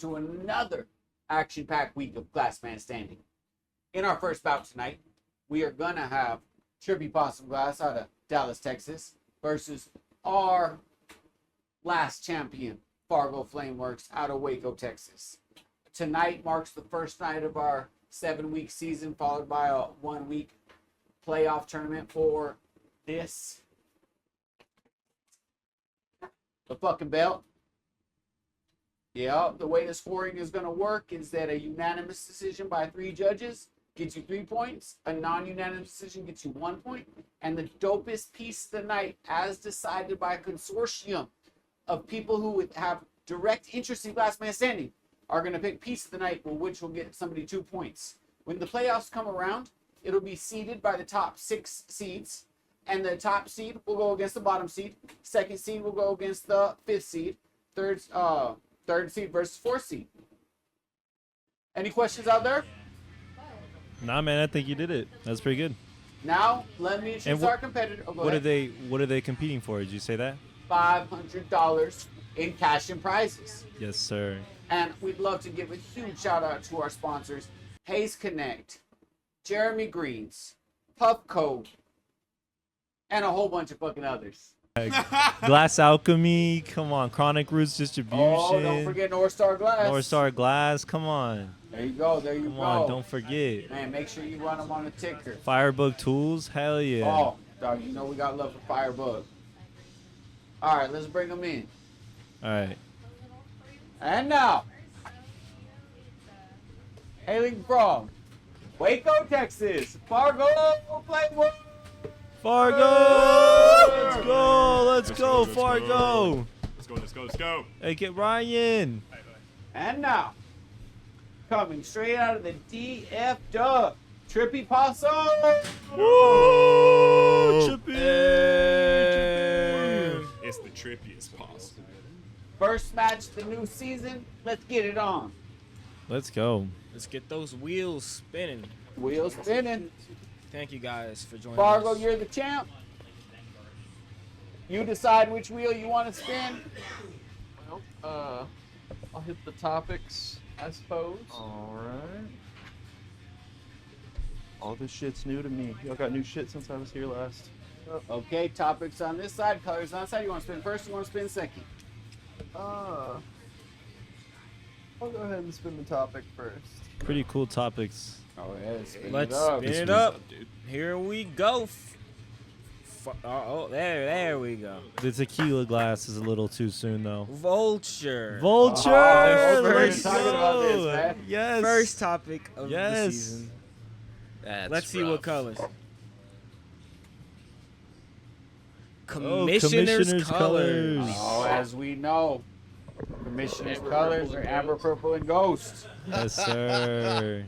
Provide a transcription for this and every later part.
welcome to another action-packed week of Glass Man Standing. In our first bout tonight, we are going to have TrippyPossumGlass out of Dallas, Texas, versus our last champion, FargoFlameworks out of Waco, Texas. Tonight marks the first night of our 7-week season, followed by a 1-week playoff tournament for this, the fucking belt. Yeah, the way the scoring is going to work is that a unanimous decision by 3 judges gets you 3 points, a non-unanimous decision gets you 1 point, and the dopest piece of the night, as decided by a consortium of people who would have direct interest in Glass Man Standing, are going to pick piece of the night, which will get somebody 2 points. When the playoffs come around, it'll be seeded by the top 6 seeds, and the top seed will go against the bottom seed. Second seed will go against the 5th seed. Third seed versus 4th seed. Any questions out there? Nah, man, I think you did it. That's pretty good. Now, let me introduce our competitor. Oh, what are they competing for? Did you say that? $500 in cash and prizes. Yes, sir. And we'd love to give a huge shout out to our sponsors, Hayes Connect, Jeremy Greens, Puffco, and a whole bunch of fucking others. Glass Alchemy, come on. Chronic Roots Distribution. Oh, don't forget North Star Glass. North Star Glass, come on. There you go, there you go. Come on, don't forget. Man, make sure you run them on a ticker. Firebug Tools, hell yeah. Oh, dog, you know we got love for Firebug. All right, let's bring them in. All right. And now, hailing from Waco, Texas, FargoFlameworks. Fargo! Let's go, Fargo! Let's go. Hey, get Ryan. And now, coming straight out of the DF Dub, Trippy Possum. Woo! Trippy! It's the trippiest possum. First match of the new season. Let's get it on. Let's go. Let's get those wheels spinning. Wheels spinning. Thank you guys for joining Fargo, us. you're the champ. You decide which wheel you want to spin. Well, I'll hit the topics, I suppose. Alright. All this shit's new to me. Y'all got new shit since I was here last. Okay, topics on this side, colors on that side. You want to spin first, you want to spin second? I'll go ahead and spin the topic first. Pretty cool topics. Oh, yeah, spin Let's it up. spin it up. Here we go. There we go. The tequila glass is a little too soon, though. Vulture. Vulture! Oh, we're Let's talking about this, go! man. Yes. First topic of the Yes. season. That's Let's see rough. what colors. Commissioner's colors. Oh, as we know, Commissioner's colors are amber, purple, and ghost. Yes, sir.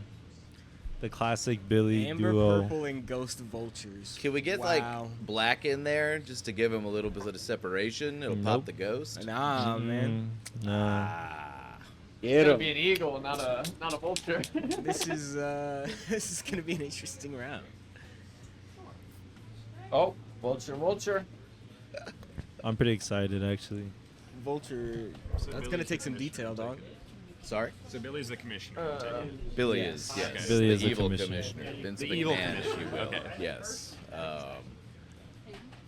The classic Billy Amber, duo. purple, and ghost vultures. Can we get Wow. like black in there just to give him a little bit of separation? It'll pop Nope. the ghost. Nah, man. Nah. Get It's gonna 'em. be an eagle, not a vulture. This is this is gonna be an interesting round. Oh, vulture. I'm pretty excited, actually. Vulture. So That's gonna Billy's take the some commissioner. detail, dog. Sorry, So Billy's the commissioner. take it. Billy Yes. is. Yes, Okay. Billy the is the evil commissioner. Vince The McMahon, evil if you commissioner, will. okay. Yes.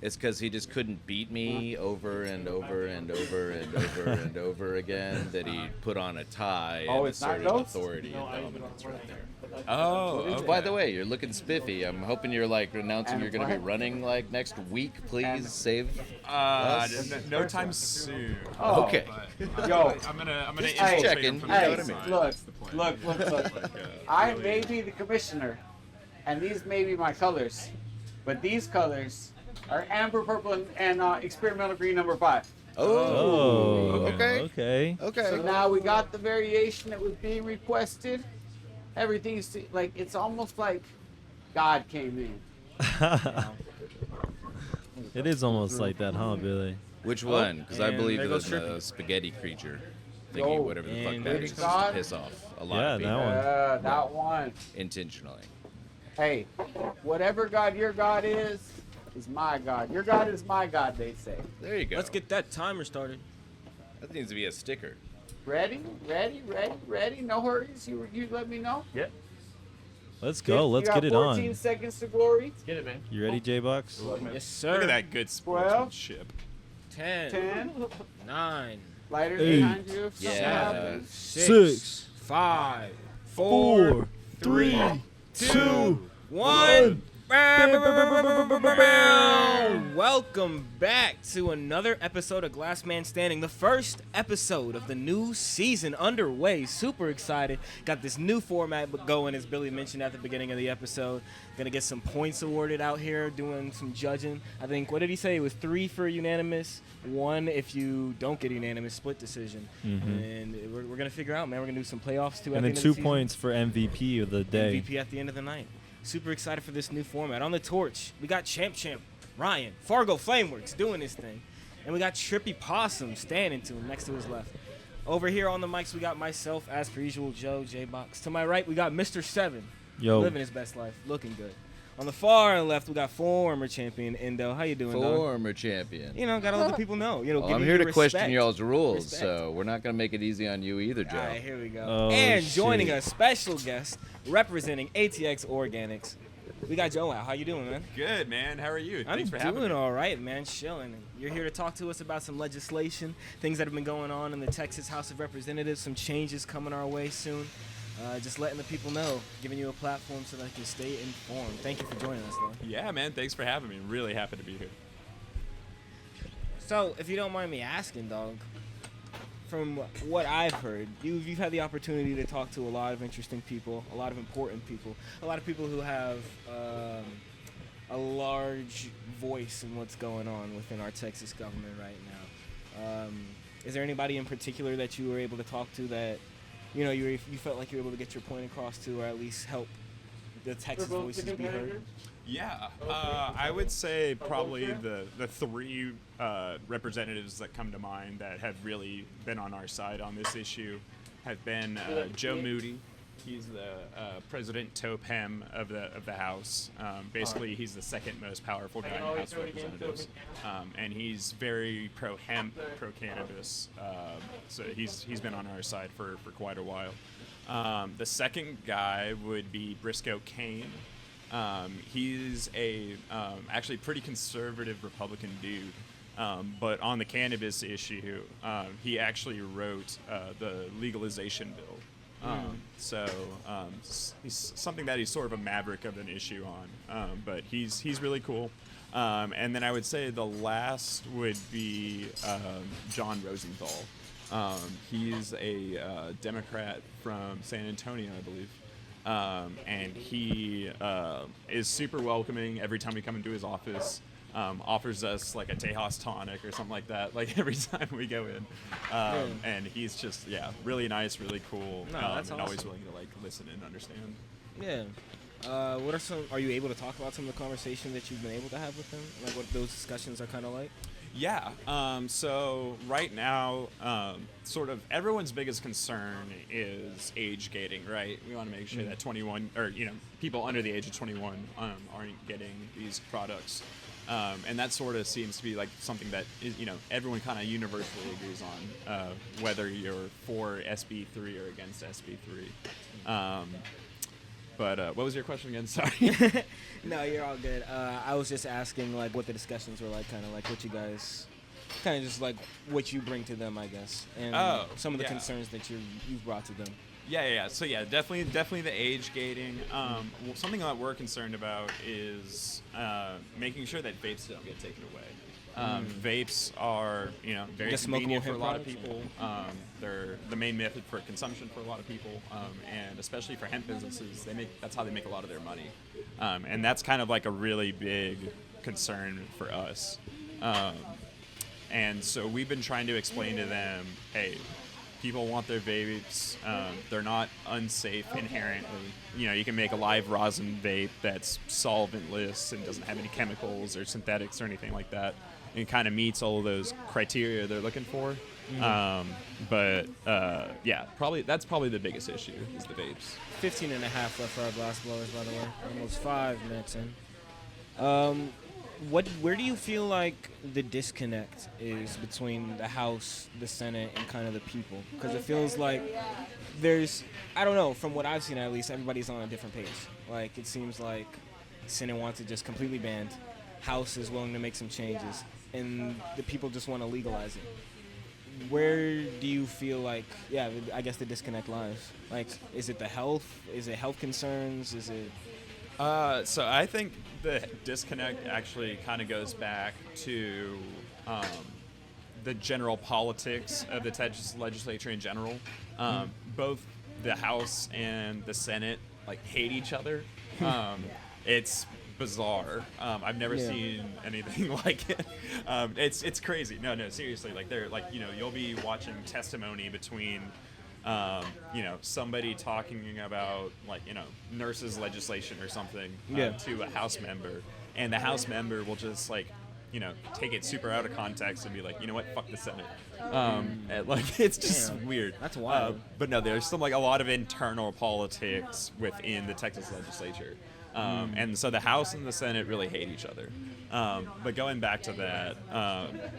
It's because he just couldn't beat me over and over and over and over and over again that he put on a tie Oh, and it's not asserted ghost? authority and dominance right there. Oh, By the way, you're looking spiffy. I'm hoping you're like announcing And you're going to be what? running like next week. Please And- save. no time soon. Oh. Okay. But Yo. I'm gonna Just infiltrate checking. him from the Hey, outside. look, That's the plan. look. Like, I Billy- may be the commissioner, and these may be my colors, but these colors are amber, purple, and experimental green number 5. Oh. Okay. Okay. Okay. So now we got the variation that was being requested. Everything's like, it's almost like God came in. It is almost like that, huh, Billy? Which one? Because I and believe there the goes Trippy. spaghetti creature thingy, Yo, whatever the fuck and that there is, goes just to God. piss off a lot Yeah, of that people one. That one. intentionally. Hey, whatever God your God is my God. Your God is my God, they say. There you go. Let's get that timer started. That needs to be a sticker. Ready? No hurries. You let me know. Yeah. Let's go. Let's You get got it 14 on. seconds to glory. Get it, man. You ready, J-Box? Yes, sir. Look at that good sportsmanship. 10, 10. 9, Lighters 8, behind you. Yeah. 7. 6, 5, 4, 3, 2, 1. Welcome back to another episode of Glass Man Standing, the first episode of the new season underway. Super excited. Got this new format going, as Billy mentioned at the beginning of the episode. Gonna get some points awarded out here, doing some judging. I think, what did he say? It was 3 for unanimous, 1 if you don't get unanimous, split decision. And we're gonna figure out, man. We're gonna do some playoffs too. And at then the end 2 of the season. points for MVP of the day. MVP at the end of the night. Super excited for this new format. On the torch, we got Champ Ryan, FargoFlameworks doing his thing. And we got TrippyPossum standing to him next to his left. Over here on the mics, we got myself, as per usual, Joe, J-Box. To my right, we got Mr. 7, Yo. living his best life, looking good. On the far left, we got former champion Indo. How you doing, dog? Former champion. You know, gotta let the people know. You know, Well, give I'm you here the to question respect. y'all's rules, Respect. so we're not going to make it easy on you either, Joe. All right, here we go. Oh, and joining shit. us, special guest representing ATX Organics. We got Joe out. How you doing, man? Good, man. How are you? I'm Thanks for having doing me. all right, man. Chilling. You're here to talk to us about some legislation, things that have been going on in the Texas House of Representatives, some changes coming our way soon. Just letting the people know, giving you a platform so that they can stay informed. Thank you for joining us, though. Yeah, man. Thanks for having me. Really happy to be here. So, if you don't mind me asking, dog, from what I've heard, you've had the opportunity to talk to a lot of interesting people, a lot of important people, a lot of people who have a large voice in what's going on within our Texas government right now. Is there anybody in particular that you were able to talk to that, you know, you felt like you were able to get your point across to, or at least help the Texas voices be heard? Yeah, I would say probably the 3 representatives that come to mind that have really been on our side on this issue have been Joe Moody. He's the President Topem of the House. Basically, he's the second most powerful guy in the House of Representatives, and he's very pro-hemp, pro-cannabis. So he's been on our side for quite a while. The second guy would be Briscoe Kane. He's a actually pretty conservative Republican dude, but on the cannabis issue, he actually wrote the legalization bill. So he's something that he's sort of a maverick of an issue on, but he's really cool. And then I would say the last would be John Rosenthal. He's a Democrat from San Antonio, I believe. And he is super welcoming every time we come into his office. Offers us like a Tejas tonic or something like that, like every time we go in. And he's just, really nice, really cool, No, that's and always awesome. willing to like listen and understand. Yeah. Are you able to talk about some of the conversations that you've been able to have with them? Like what those discussions are kind of like? Yeah. So right now, sort of everyone's biggest concern is age gating, right? We want to make sure that 21 or people under the age of 21 aren't getting these products. And that sort of seems to be like something that is, everyone kind of universally agrees on, whether you're for SB3 or against SB3. But what was your question again? Sorry. No, you're all good. I was just asking like what the discussions were like, kind of like what you guys, kind of just like what you bring to them, I guess, and some of the concerns that you've brought to them. Yeah. So definitely the age gating. Something that we're concerned about is making sure that vapes don't get taken away. Vapes are, very Just smokable convenient for a hemp lot of products? people. They're the main method for consumption for a lot of people, and especially for hemp businesses, that's how they make a lot of their money. And that's kind of like a really big concern for us. And so we've been trying to explain to them, hey, people want their vapes. They're not unsafe inherently. You can make a live rosin vape that's solventless and doesn't have any chemicals or synthetics or anything like that. And kind of meets all of those criteria they're looking for. That's probably the biggest issue is the vapes. 15 and a half left for our glass blowers, by the way. Almost 5 minutes in. Where do you feel like the disconnect is between the House, the Senate, and kind of the people? Because it feels like there's, I don't know, from what I've seen at least, everybody's on a different page. Like, it seems like Senate wants it just completely banned, House is willing to make some changes, and the people just want to legalize it. Where do you feel like, I guess the disconnect lies? Like, is it the health? Is it health concerns? Is it... So I think the disconnect actually kind of goes back to the general politics of the Texas legislature in general. Both the House and the Senate hate each other. It's bizarre. I've never seen anything like it. It's crazy. No, seriously. They're you'll be watching testimony between somebody talking about nurses legislation or something to a House member, and the House member will just take it super out of context and be like, you know what, fuck the Senate. It's just weird. That's wild. But no, there's some a lot of internal politics within the Texas legislature. And so the House and the Senate really hate each other. But going back to that,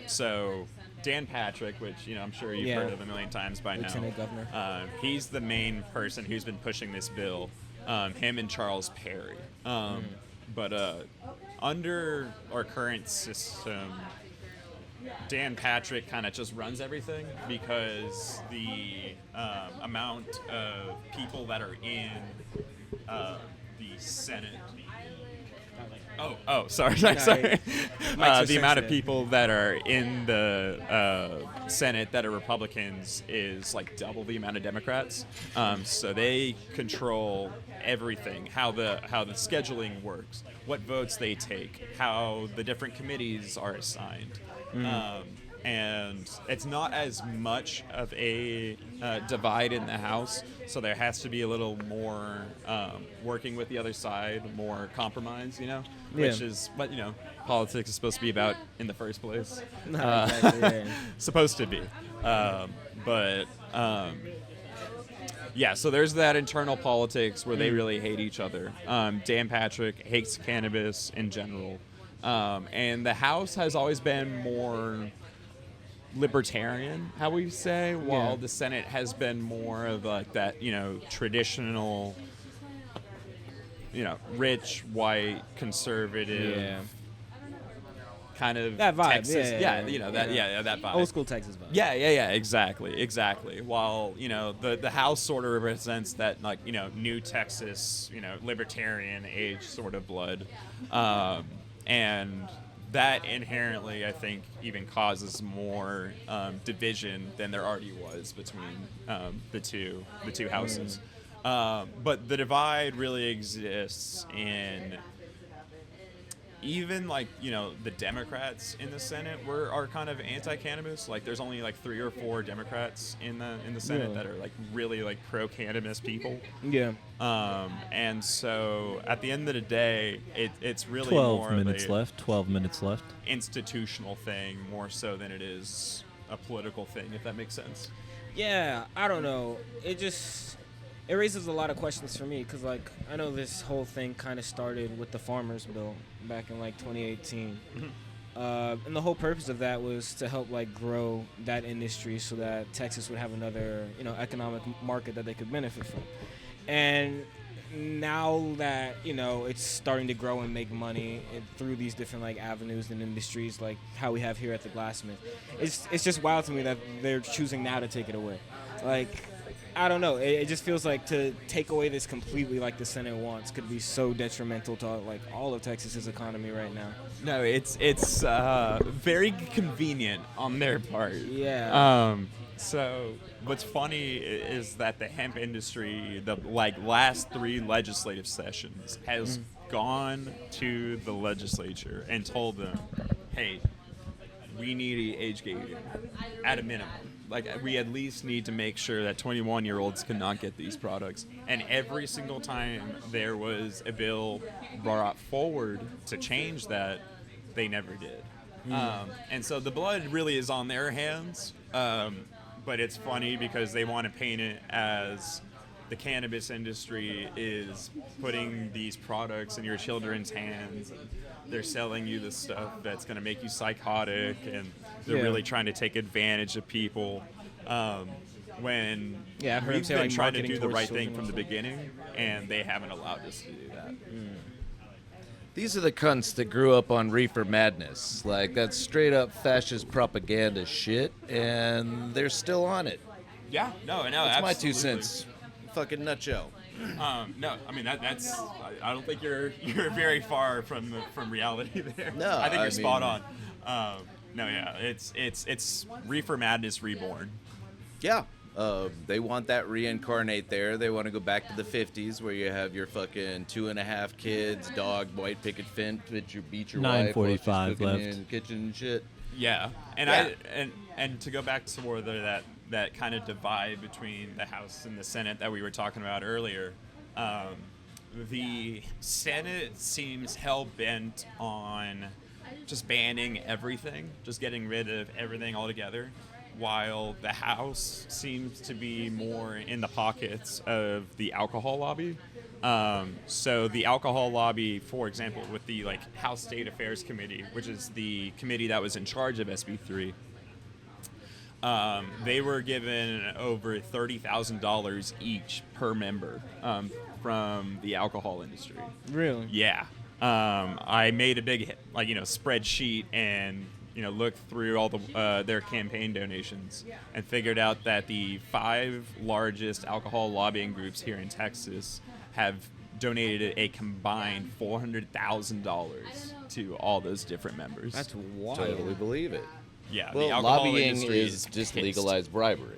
so Dan Patrick, which I'm sure you've heard of a million times by Lieutenant now. Governor. He's the main person who's been pushing this bill. Him and Charles Perry. But under our current system, Dan Patrick kind of just runs everything because the amount of people that are in the Senate. Sorry. The amount of people that are in the Senate that are Republicans is double the amount of Democrats. So they control everything, how the scheduling works, what votes they take, how the different committees are assigned. And it's not as much of a divide in the House, so there has to be a little more working with the other side, more compromise, which is what politics is supposed to be about in the first place. Supposed to be. So there's that internal politics where they really hate each other. Dan Patrick hates cannabis in general. And the House has always been more libertarian, how we say, while the Senate has been more of that, traditional, rich, white, conservative kind of that vibe. Texas. That vibe. Old school Texas vibe. Exactly. While, the House sort of represents that, new Texas, libertarian age sort of blood. And that inherently, I think, even causes more division than there already was between the two houses. But the divide really exists in even the Democrats in the Senate are kind of anti-cannabis. There's only 3 or 4 Democrats in the Senate that are really pro-cannabis people. And so at the end of the day, it's really 12 minutes left. 12 minutes left. Institutional thing more so than it is a political thing, if that makes sense. Yeah, I don't know. It raises a lot of questions for me because, I know this whole thing kind of started with the Farmers Bill back in, 2018. And the whole purpose of that was to help, grow that industry so that Texas would have another, economic market that they could benefit from. And now that, it's starting to grow and make money through these different, avenues and industries, how we have here at the Glassmith, it's just wild to me that they're choosing now to take it away. I don't know. It just feels like to take away this completely like the Senate wants could be so detrimental to all of Texas's economy right now. No, it's very convenient on their part. Yeah. So what's funny is that the hemp industry, the last 3 legislative sessions, has gone to the legislature and told them, hey, we need age gating at a minimum. We at least need to make sure that 21-year-olds cannot get these products. And every single time there was a bill brought forward to change that, they never did. And so the blood really is on their hands. But it's funny because they want to paint it as the cannabis industry is putting these products in your children's hands. And they're selling you the stuff that's going to make you psychotic, and they're Yeah. really trying to take advantage of people. When Yeah, I've heard him we've say, been like, trying to marketing do the towards right thing children from the and stuff. beginning, and they haven't allowed us to do that. These are the cunts that grew up on reefer madness. Like, that's straight up fascist propaganda shit, and they're still on it. Yeah, no, That's my 2 absolutely. cents. Fucking nutshell. No, I mean that's. I don't think you're very far from reality there. No, I think you're I spot mean- on. No, yeah, it's Reefer Madness reborn. Yeah. They want that reincarnate there. They want to go back to the 50s where you have your fucking 2.5 kids, dog, white picket fence, beat your wife while she's 9:45 cooking left. in the kitchen and shit. Yeah, and Yeah. and to go back to more that kind of divide between the House and the Senate that we were talking about earlier. The Senate seems hell bent on just banning everything, just getting rid of everything altogether, while the House seems to be more in the pockets of the alcohol lobby. So the alcohol lobby, for example, with the House State Affairs Committee, which is the committee that was in charge of SB3, they were given over $30,000 each per member from the alcohol industry. Really? Yeah. I made a big spreadsheet and looked through all the their campaign donations and figured out that the 5 largest alcohol lobbying groups here in Texas have donated a combined $400,000 to all those different members. That's wild. Totally believe it. yeah. the Well, alcohol lobbying industry is just pissed. legalized bribery.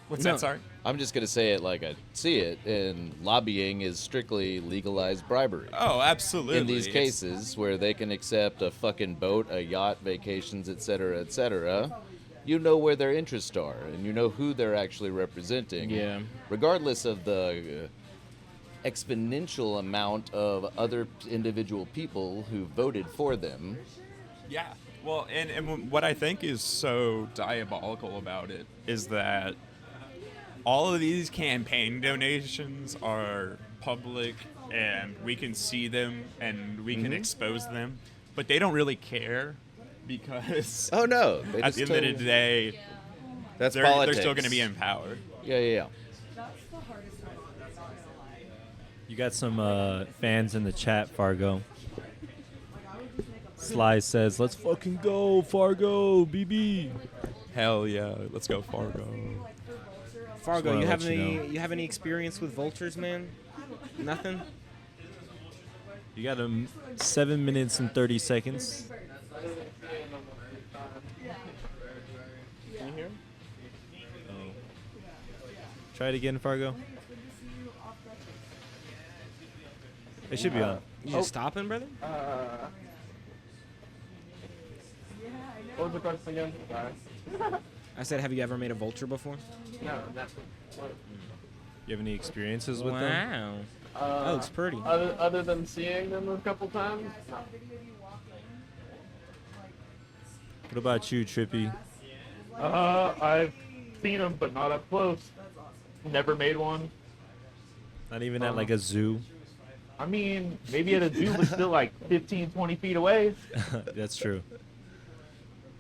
What's No. that? Sorry. I'm just going to say it like I see it, and lobbying is strictly legalized bribery. Oh, absolutely. In these It's- cases where they can accept a fucking boat, a yacht, vacations, etc., you know where their interests are, and you know who they're actually representing. Yeah. Regardless of the exponential amount of other individual people who voted for them. Yeah. Well, and what I think is so diabolical about it is that all of these campaign donations are public and we can see them and we can expose them, but they don't really care because Oh no! They at just the end of the totally- day, that's they're politics. still going to be in power. Yeah. You got some fans in the chat, Fargo. Sly says, "Let's fucking go, Fargo, BB." Hell yeah, let's go Fargo. Fargo, wanna you have let you any know. you have any experience with vultures, man? Nothing? You got 7 minutes and 30 seconds. Can you hear him? Try it again, Fargo. It should be on. You just stopping, brother? What was the question again? Sorry. I said, have you ever made a vulture before? No, that's You have any experiences with them? Wow. That looks pretty. Other than seeing them a couple times, no. What about you, Trippy? I've seen them, but not up close. Never made one. Not even at like a zoo? I mean, maybe at a zoo, but still like 15, 20 feet away. That's true.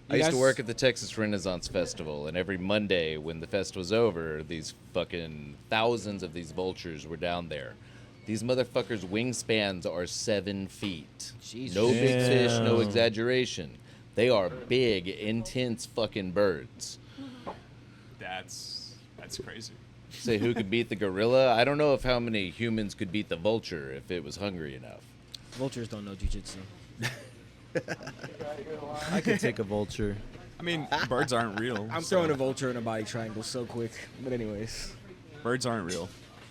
I used to guys- work at the Texas Renaissance Festival, and every Monday when the fest was over, these fucking thousands of these vultures were down there. These motherfuckers' wingspans are 7 feet. Jesus. No big fish, no Damn. exaggeration. They are big, intense fucking birds. That's crazy. Say who could beat the gorilla? I don't know if how many humans could beat the vulture if it was hungry enough. Vultures don't know jujitsu. I could take a vulture. I mean, birds aren't real. I'm so- throwing a vulture in a body triangle so quick. But anyways, Birds aren't real.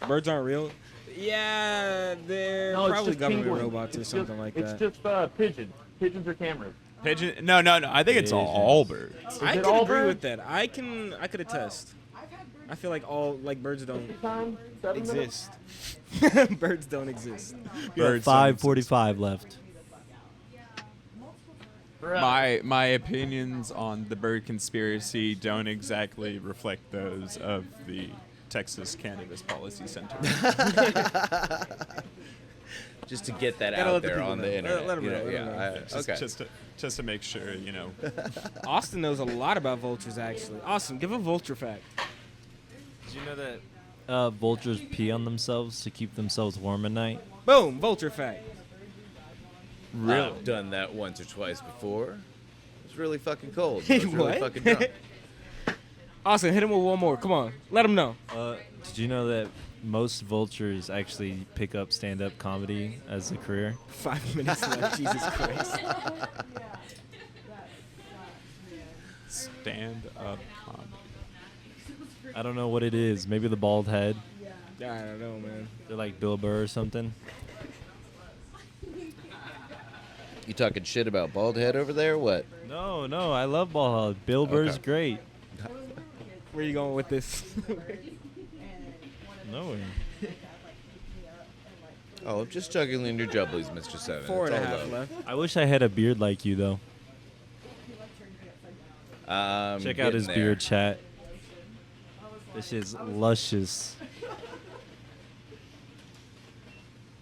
birds aren't real. Yeah, they're No, it's probably just government penguins. robots or It's something just, like it's that. just pigeons. Pigeons are cameras. Pigeon? No. I think it's all birds. I it can all agree birds? with that. I could attest. I feel like all birds don't Time, 7 minutes. exist. Birds don't exist. You have Birds don't 5:45 left. My opinions on the bird conspiracy don't exactly reflect those of the Texas Cannabis Policy Center. Just to get that Gotta out let the there people on know. the internet. Let 'em you know, let 'em yeah, know. okay. Just to make sure, you know. Austin knows a lot about vultures, actually. Austin, give a vulture fact. Did you know that vultures pee on themselves to keep themselves warm at night? Boom, vulture fact. I've done that once or twice before. It's really fucking cold. I was really What? fucking drunk. Austin, hit him with one more. Come on, let him know. Did you know that most vultures actually pick up stand-up comedy as a career? 5 minutes left. Jesus Christ. Stand up comedy. I don't know what it is. Maybe the bald head. I don't know, man. They're like Bill Burr or something. You talking shit about bald head over there? What? No, I love bald head. Bill Burr's Okay. great. Where you going with this? No way. Oh, I'm just juggling your jubblies, Mr. Seven. Four and It's a all half love. left. I wish I had a beard like you, though. Check out his Getting there. beard, chat. This shit's luscious.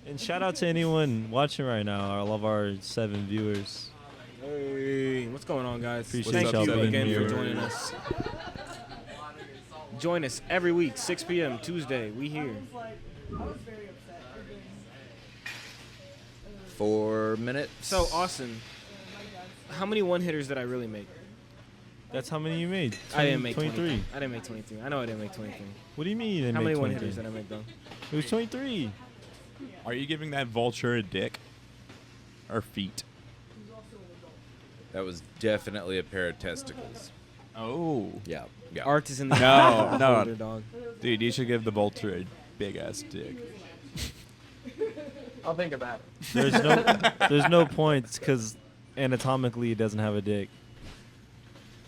And shout out to anyone watching right now. I love our 7 viewers. Hey, what's going on, guys? Appreciate Thank y'all you being again here. for joining us. Join us every week, 6 p.m. Tuesday. We here. 4 minutes. So, Austin, how many one-hitters did I really make? That's how many you made. I didn't make 23. I didn't make 23. I know I didn't make 23. What do you mean you didn't How make many 23? one-hitters did I make, though? It was 23. Are you giving that vulture a dick? Or feet? That was definitely a pair of testicles. Oh. Yeah. Yeah. Art is in the No, no. folder, dog. Dude, you should give the vulture a big ass dick. I'll think about it. There's no points because anatomically it doesn't have a dick.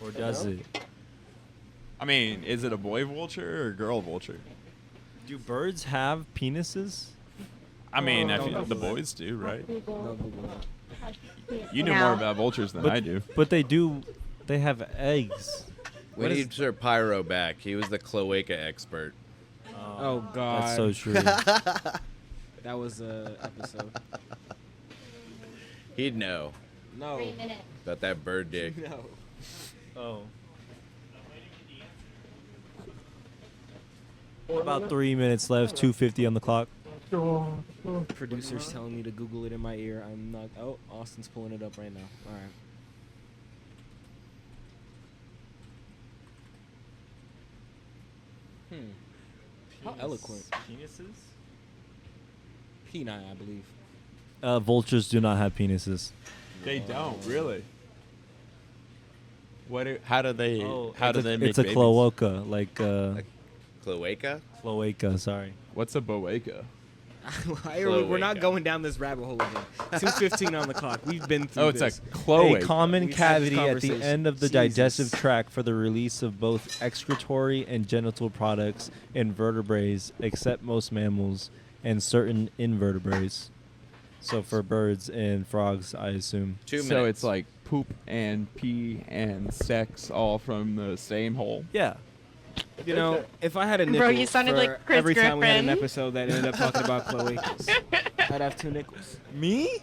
Or does it? I mean, is it a boy vulture or a girl vulture? Do birds have penises? I mean, I don't feel the Google boys do, right? No, Google it. You know more about vultures than But, I do. But they do. They have eggs. We need Sir Pyro back. He was the cloaca expert. Oh, God. That's so true. That was a episode. He'd know No. about that bird dick. No. Oh. About 3 minutes left. 2:50 on the clock. Producer's telling me to Google it in my ear. I'm not. Oh, Austin's pulling it up right now. All right. How eloquent. Penises? Peni, I believe. Vultures do not have penises. They don't, really. How do they? Oh, how do they make It's a babies? cloaca, like Cloaca? cloaca. Sorry. What's a boaca? We're not going down this rabbit hole again. 2:15 on the clock. We've been through Oh, it's this. a cloaca. A common We've had this cavity at the conversation. end of the Jesus. digestive tract for the release of both excretory and genital products in vertebrates, except most mammals and certain invertebrates. So for birds and frogs, I assume. 2 minutes. So it's like poop and pee and sex all from the same hole. Yeah. You know, if I had a nickel Bro, you sounded for like Chris every time we had an Griffin. episode that ended up talking about cloacas, I'd have 2 nickels. Me?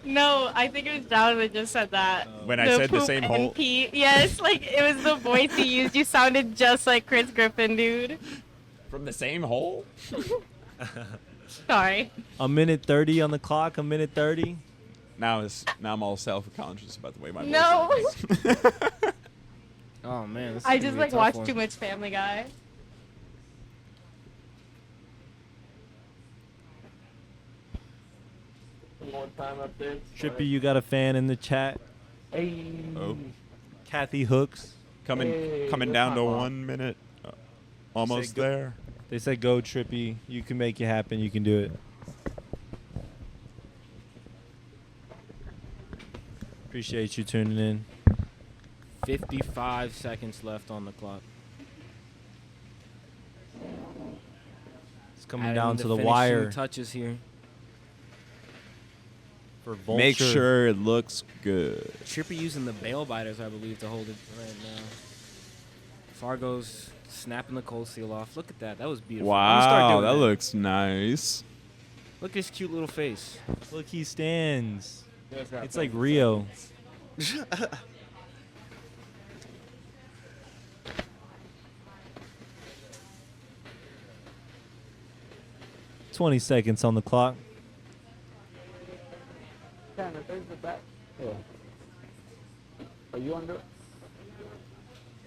No, I think it was John that just said that. When I said the poop same and hole. pee. Yes, like it was the voice you used. You sounded just like Chris Griffin, dude. From the same hole? Sorry. A minute 30 on the clock. A minute 30. Now I'm all self-conscious about the way my voice No. sounds. Oh man, this is I gonna just be a like tough watched one. too much Family Guy. One more time up there. Trippy, you got a fan in the chat. Hey. Oh. Kathy Hooks. Coming Hey, coming that's down my to mom. 1 minute. Almost Say go- there. They said go Trippy. You can make it happen. You can do it. Appreciate you tuning in. 55 seconds left on the clock. It's coming Adding down to the finishing wire touches here. for Vulture. Make sure it looks good. Trippy using the bail biters, I believe, to hold it right now. Fargo's Snapping the cold seal off. Look at that. That was beautiful. I'm gonna start Wow, doing that looks nice. Look at his cute little face. Look, he stands. It's like Rio. 20 seconds on the clock. Tanner, there's the back. Yeah. Are you under it?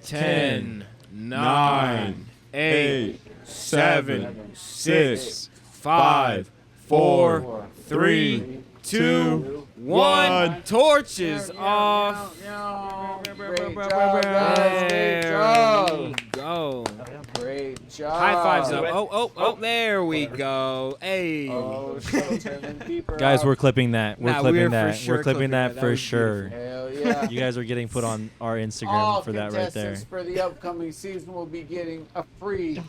10, 9, 8, 7, 6, 5, 4, 3, 2, 1. Torches off. Great job, guys. Great job. There we go. Great job. High fives up. Oh, there we go. Hey. Oh, turning deeper. Guys, up. we're clipping that. We're Nah, clipping we're for that. sure We're clipping clipping that that. That for was sure. Hell yeah. You guys are getting put on our Instagram All for that right there. contestants for the upcoming season will be getting a free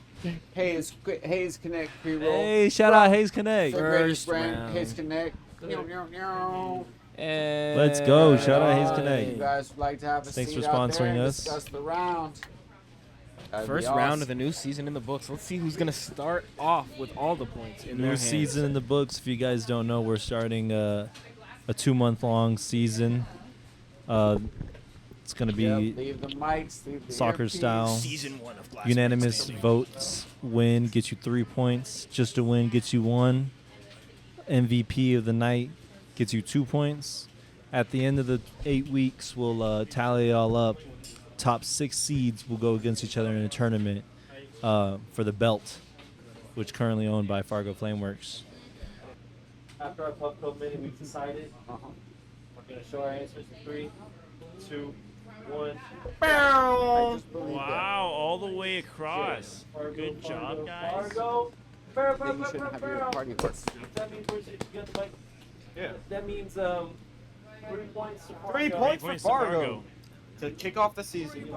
Hayes Connect pre-roll. Hey, shout out Hayes Connect. The greatest First brand, round. Hayes Connect. Let's go. Shout out Hayes If Connect. you guys would like to have a Thanks seat for out there sponsoring and us. discuss the round. That'd be First awesome. round of the new season in the books. Let's see who's gonna start off with all the points in their New hands. season in the books. If you guys don't know, we're starting a 2-month-long season. It's gonna be Yep, leave the mics, leave the soccer earpiece. style. Season 1 of Glass Unanimous Standing. votes. Win gets you 3 points. Just a win gets you 1. MVP of the night gets you 2 points. At the end of the 8 weeks, we'll tally it all up. Top 6 seeds will go against each other in a tournament for the belt, which currently owned by FargoFlameworks. After our Puff Code Mini, we've decided we're going to show our answers in 3, 2, 1. I just believe that. Wow, all the way across. Fargo, Good job, Fargo, guys. Fargo. I think you shouldn't have your party horse. That means where's it? You got the mic? Yeah. That means 3 points to Fargo. 3 points for points to Fargo. Fargo. To kick off the season.